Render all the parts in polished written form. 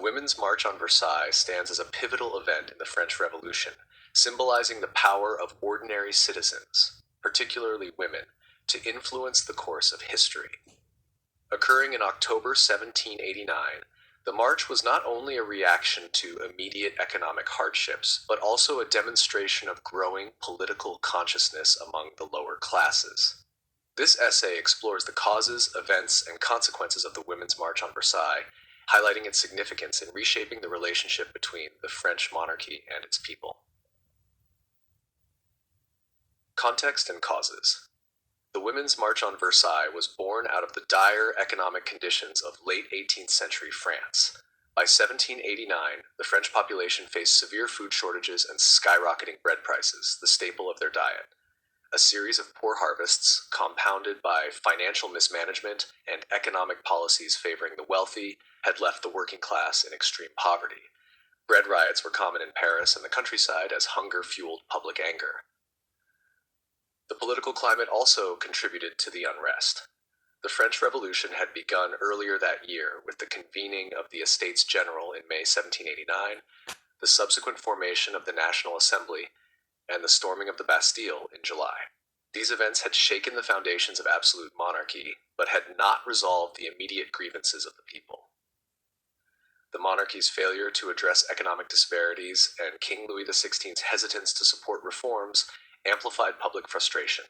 Women's March on Versailles stands as a pivotal event in the French Revolution, symbolizing the power of ordinary citizens, particularly women, to influence the course of history. Occurring in October 1789, the march was not only a reaction to immediate economic hardships, but also a demonstration of growing political consciousness among the lower classes. This essay explores the causes, events, and consequences of the Women's March on Versailles, highlighting its significance in reshaping the relationship between the French monarchy and its people. Context and causes. The Women's March on Versailles was born out of the dire economic conditions of late 18th century France. By 1789, the French population faced severe food shortages and skyrocketing bread prices, the staple of their diet. A series of poor harvests, compounded by financial mismanagement and economic policies favoring the wealthy, had left the working class in extreme poverty. Bread riots were common in Paris and the countryside as hunger fueled public anger. The political climate also contributed to the unrest. The French Revolution had begun earlier that year with the convening of the Estates General in May 1789, the subsequent formation of the National Assembly, and the storming of the Bastille in July. These events had shaken the foundations of absolute monarchy, but had not resolved the immediate grievances of the people. The monarchy's failure to address economic disparities and King Louis XVI's hesitance to support reforms amplified public frustration.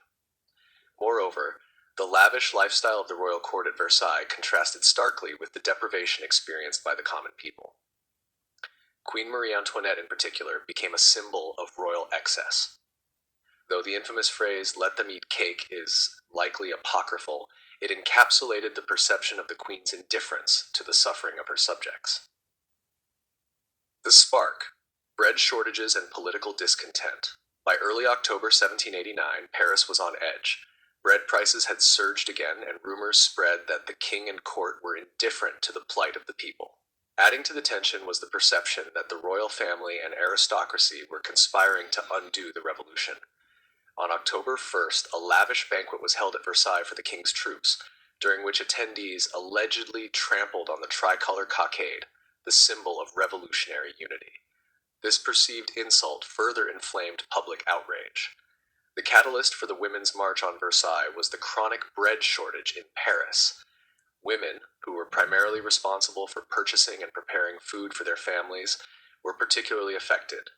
Moreover, the lavish lifestyle of the royal court at Versailles contrasted starkly with the deprivation experienced by the common people. Queen Marie Antoinette, in particular, became a symbol of royal excess. Though the infamous phrase, "let them eat cake," is likely apocryphal, it encapsulated the perception of the Queen's indifference to the suffering of her subjects. The spark: bread shortages and political discontent. By early October 1789, Paris was on edge. Bread prices had surged again, and rumors spread that the king and court were indifferent to the plight of the people. Adding to the tension was the perception that the royal family and aristocracy were conspiring to undo the revolution. On October 1st, a lavish banquet was held at Versailles for the king's troops, during which attendees allegedly trampled on the tricolor cockade, the symbol of revolutionary unity. This perceived insult further inflamed public outrage. The catalyst for the Women's March on Versailles was the chronic bread shortage in Paris. Women, who were primarily responsible for purchasing and preparing food for their families, were particularly affected.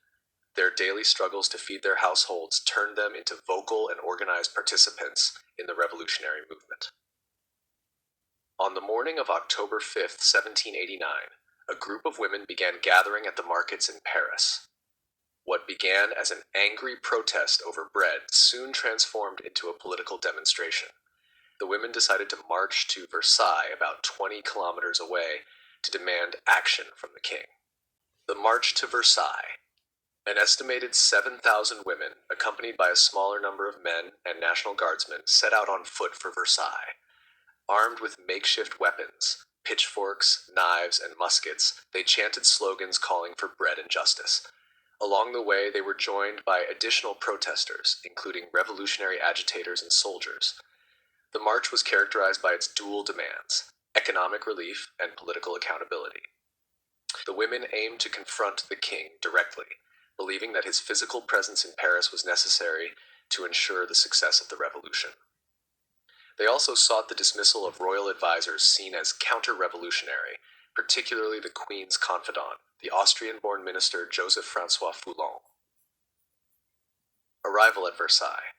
Their daily struggles to feed their households turned them into vocal and organized participants in the revolutionary movement. On the morning of October 5th, 1789, a group of women began gathering at the markets in Paris. What began as an angry protest over bread soon transformed into a political demonstration. The women decided to march to Versailles, about 20 kilometers away, to demand action from the king. The March to Versailles. An estimated 7,000 women, accompanied by a smaller number of men and National Guardsmen, set out on foot for Versailles. Armed with makeshift weapons, pitchforks, knives, and muskets, they chanted slogans calling for bread and justice. Along the way, they were joined by additional protesters, including revolutionary agitators and soldiers. The march was characterized by its dual demands: economic relief and political accountability. The women aimed to confront the king directly, believing that his physical presence in Paris was necessary to ensure the success of the revolution. They also sought the dismissal of royal advisors seen as counter-revolutionary, particularly the Queen's confidant, the Austrian-born minister Joseph-François Foulon. Arrival at Versailles.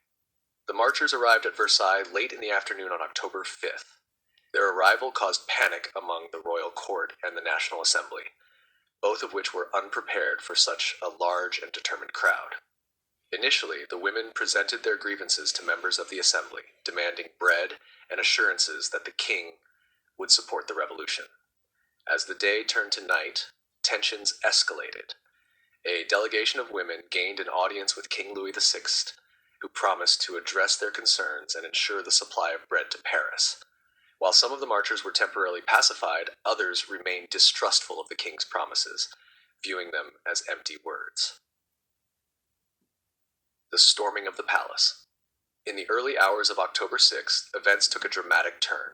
The marchers arrived at Versailles late in the afternoon on October 5th. Their arrival caused panic among the royal court and the National Assembly, both of which were unprepared for such a large and determined crowd. Initially, the women presented their grievances to members of the assembly, demanding bread and assurances that the king would support the revolution. As the day turned to night, tensions escalated. A delegation of women gained an audience with King Louis XVI, who promised to address their concerns and ensure the supply of bread to Paris. While some of the marchers were temporarily pacified, others remained distrustful of the king's promises, viewing them as empty words. The storming of the palace. In the early hours of October 6th, events took a dramatic turn.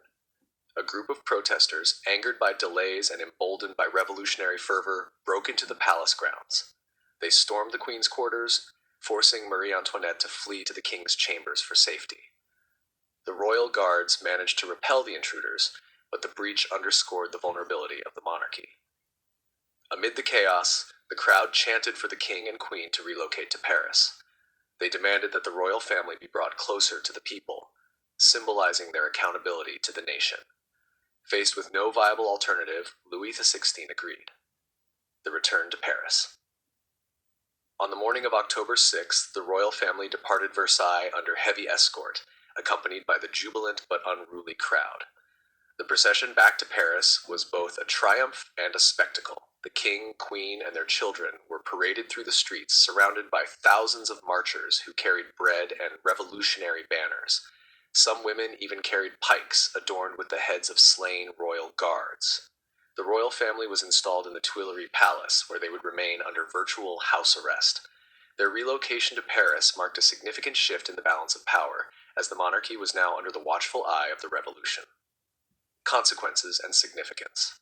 a group of protesters, angered by delays and emboldened by revolutionary fervor, broke into the palace grounds. They stormed the queen's quarters, forcing Marie Antoinette to flee to the king's chambers for safety. The royal guards managed to repel the intruders, but the breach underscored the vulnerability of the monarchy. Amid the chaos, the crowd chanted for the king and queen to relocate to Paris. They demanded that the royal family be brought closer to the people, symbolizing their accountability to the nation. Faced with no viable alternative, Louis XVI agreed. The return to Paris. On the morning of October 6th, the royal family departed Versailles under heavy escort, accompanied by the jubilant but unruly crowd. The procession back to Paris was both a triumph and a spectacle. The king, queen, and their children were paraded through the streets, surrounded by thousands of marchers who carried bread and revolutionary banners. Some women even carried pikes adorned with the heads of slain royal guards. The royal family was installed in the Tuileries Palace, where they would remain under virtual house arrest. Their relocation to Paris marked a significant shift in the balance of power, as the monarchy was now under the watchful eye of the revolution. Consequences and significance.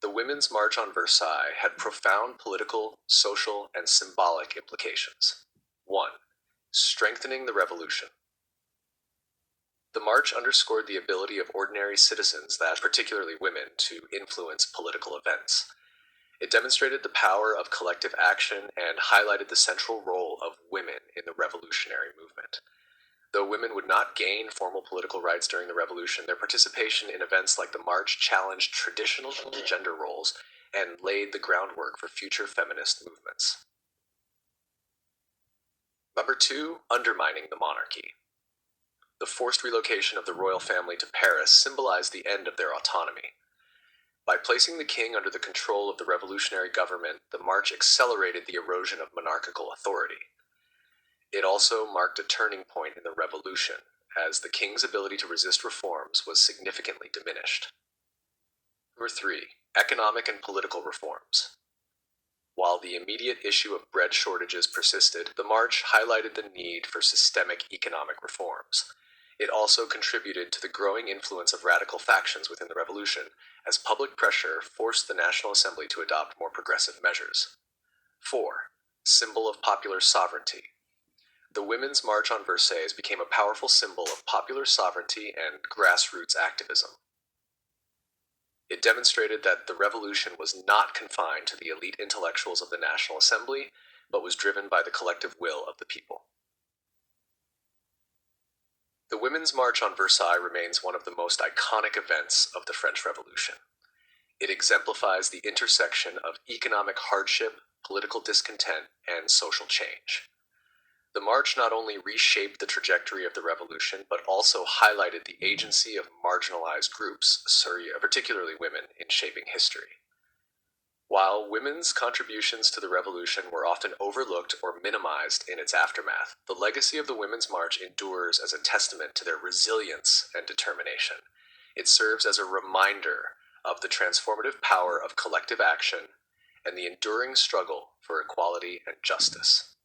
The Women's March on Versailles had profound political, social, and symbolic implications. 1. Strengthening the revolution. The march underscored the ability of ordinary citizens, that particularly women, to influence political events. It demonstrated the power of collective action and highlighted the central role of women in the revolutionary movement. Though women would not gain formal political rights during the revolution, their participation in events like the march challenged traditional gender roles and laid the groundwork for future feminist movements. Number 2, undermining the monarchy. The forced relocation of the royal family to Paris symbolized the end of their autonomy. By placing the king under the control of the revolutionary government, the march accelerated the erosion of monarchical authority. It also marked a turning point in the revolution, as the king's ability to resist reforms was significantly diminished. Number 3, economic and political reforms. While the immediate issue of bread shortages persisted, the march highlighted the need for systemic economic reforms. It also contributed to the growing influence of radical factions within the revolution, as public pressure forced the National Assembly to adopt more progressive measures. 4. Symbol of popular sovereignty. The Women's March on Versailles became a powerful symbol of popular sovereignty and grassroots activism. It demonstrated that the revolution was not confined to the elite intellectuals of the National Assembly, but was driven by the collective will of the people. The Women's March on Versailles remains one of the most iconic events of the French Revolution. It exemplifies the intersection of economic hardship, political discontent, and social change. The march not only reshaped the trajectory of the revolution, but also highlighted the agency of marginalized groups, particularly women, in shaping history. While women's contributions to the revolution were often overlooked or minimized in its aftermath, the legacy of the Women's March endures as a testament to their resilience and determination. It serves as a reminder of the transformative power of collective action and the enduring struggle for equality and justice.